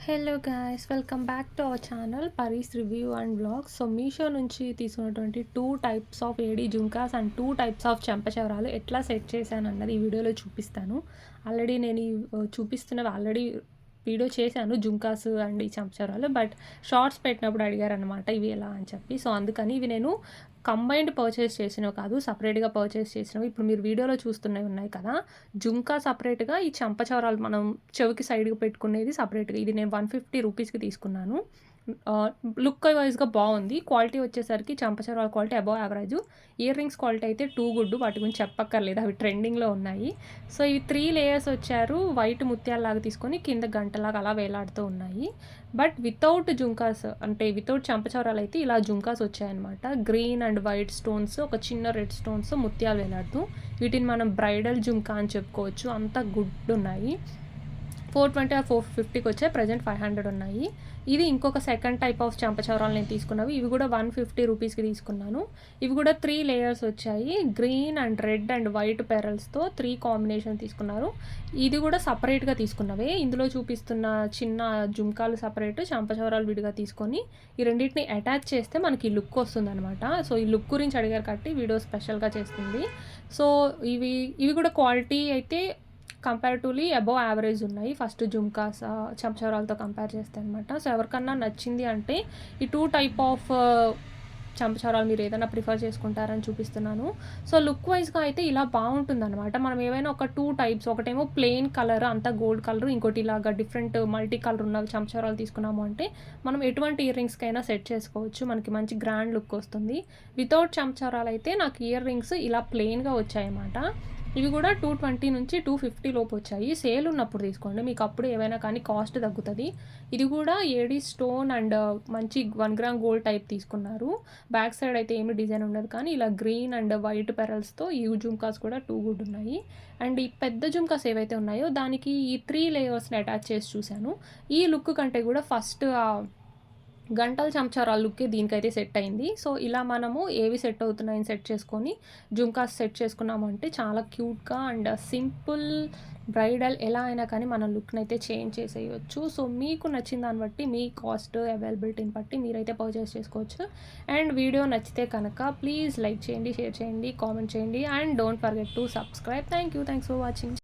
Hello guys, welcome back to our channel Pari's review and vlogs. So Meesho నుంచి తీసుకున్నటువంటి 2 types of AD జుంకాస్ and 2 types of చెంపచెవరాలు ఎట్లా set చేశాను అన్నది ఈ వీడియోలో చూపిస్తాను. ఆల్రెడీ నేను చూపిస్తున్నవి ఆల్రెడీ వీడియో చేశాను, జుంకాస్ అండ్ ఈ చెంపచెవరాలు. బట్ షార్ట్స్ పెట్టినప్పుడు అడిగారనమాట ఇవి ఎలా అని చెప్పి. సో అందుకని ఇవి నేను కంబైన్డ్ పర్చేస్ చేసినవి కాదు, సపరేట్గా పర్చేస్ చేసినవి. ఇప్పుడు మీరు వీడియోలో చూస్తున్నవి ఉన్నాయి కదా, జుంకా సపరేట్గా, ఈ చెంపచెవరాలు మనం చెవికి సైడ్కి పెట్టుకునేది సపరేట్గా. ఇది నేను 150 రూపీస్కి తీసుకున్నాను. లుక్ వైజ్గా బాగుంది. క్వాలిటీ వచ్చేసరికి చెంపచెవరాల quality above average. Ear rings quality అయితే టూ గుడ్, వాటి గురించి చెప్పక్కర్లేదు, అవి ట్రెండింగ్లో ఉన్నాయి. సో ఇవి 3 లేయర్స్ వచ్చారు. వైట్ ముత్యాలలాగా తీసుకొని కింద గంటలాగా అలా వేలాడుతూ ఉన్నాయి. బట్ వితౌట్ జుంకాస్, అంటే వితౌట్ చెంపచెవరాలు అయితే ఇలా జుంకాస్ వచ్చాయన్నమాట. గ్రీన్ అండ్ వైట్ స్టోన్స్, ఒక చిన్న రెడ్ స్టోన్స్, ముత్యాలు వేలాడుతూ, వీటిని మనం బ్రైడల్ జుంకా అని చెప్పుకోవచ్చు. అంత గుడ్ ఉన్నాయి. 420 ఆ 450కి వచ్చాయి. ప్రజెంట్ 500 ఉన్నాయి. ఇది ఇంకొక సెకండ్ టైప్ ఆఫ్ చెంపచెవరాలు నేను తీసుకున్నవి. ఇవి కూడా 150 రూపీస్కి తీసుకున్నాను. ఇవి కూడా 3 లేయర్స్ వచ్చాయి. Green and red and white పెరల్స్తో 3 కాంబినేషన్ తీసుకున్నారు. ఇది కూడా సపరేట్గా తీసుకున్నవే. ఇందులో చూపిస్తున్న చిన్న జుంకాలు సపరేట్, చెంపచెవరాలు విడిగా తీసుకొని ఈ రెండింటిని అటాచ్ చేస్తే మనకి ఈ లుక్ వస్తుంది అనమాట. సో ఈ లుక్ గురించి అడిగారు కాబట్టి వీడియో స్పెషల్గా చేస్తుంది. సో ఇవి కూడా క్వాలిటీ అయితే కంపారిటివ్లీ అబవ్ యావరేజ్ ఉన్నాయి. ఫస్ట్ జుంకాస్ చెంపచెవరాలతో కంపేర్ చేస్తే అనమాట. సో ఎవరికన్నా నచ్చింది అంటే ఈ 2 టైప్ ఆఫ్ చెంపచెవరాలు మీరు ఏదైనా ప్రిఫర్ చేసుకుంటారని చూపిస్తున్నాను. సో లుక్ వైజ్గా అయితే ఇలా బాగుంటుంది అనమాట. మనం ఏవైనా ఒక 2 టైప్స్, ఒకటేమో ప్లెయిన్ కలర్ అంతా గోల్డ్ కలర్, ఇంకోటి ఇలాగా డిఫరెంట్ మల్టీ కలర్ ఉన్న చెంపచెవరాలు తీసుకున్నాము అంటే మనం ఎటువంటి ఇయర్ రింగ్స్కైనా సెట్ చేసుకోవచ్చు. మనకి మంచి గ్రాండ్ లుక్ వస్తుంది. వితౌట్ చెంపచెవరాలు అయితే నాకు ఇయర్ రింగ్స్ ఇలా ప్లెయిన్గా వచ్చాయన్నమాట. ఇవి కూడా 220 నుంచి 250 లోపు వచ్చాయి. సేల్ ఉన్నప్పుడు తీసుకోండి, మీకు అప్పుడు ఏవైనా కానీ కాస్ట్ తగ్గుతుంది. ఇది కూడా ఏడీ స్టోన్ అండ్ మంచి 1 గ్రామ్ గోల్డ్ టైప్ తీసుకున్నారు. బ్యాక్ సైడ్ అయితే ఏమి డిజైన్ ఉండదు, కానీ ఇలా గ్రీన్ అండ్ వైట్ పెరల్స్తో ఈ జుంకాస్ కూడా 2 గుడ్ ఉన్నాయి. అండ్ ఈ పెద్ద జుంకాస్ ఏవైతే ఉన్నాయో దానికి ఈ 3 లేయర్స్ని అటాచ్ చేసి చూశాను. ఈ లుక్ కంటే కూడా ఫస్ట్ గంటల చెంచరాల లుక్కే దీనికైతే సెట్ అయింది. సో ఇలా మనము ఏవి సెట్ అవుతున్నాయని సెట్ చేసుకొని జుంకాస్ సెట్ చేసుకున్నాము అంటే చాలా క్యూట్గా అండ్ సింపుల్ బ్రైడల్ ఎలా అయినా కానీ మన లుక్ని అయితే చేంజ్ చేసేయచ్చు. సో మీకు నచ్చిన దాన్ని బట్టి, మీ కాస్ట్ అవైలబిలిటీని బట్టి మీరైతే పర్చేస్ చేసుకోవచ్చు. అండ్ వీడియో నచ్చితే కనుక ప్లీజ్ లైక్ చేయండి, షేర్ చేయండి, కామెంట్ చేయండి and don't forget to subscribe. Thanks for watching.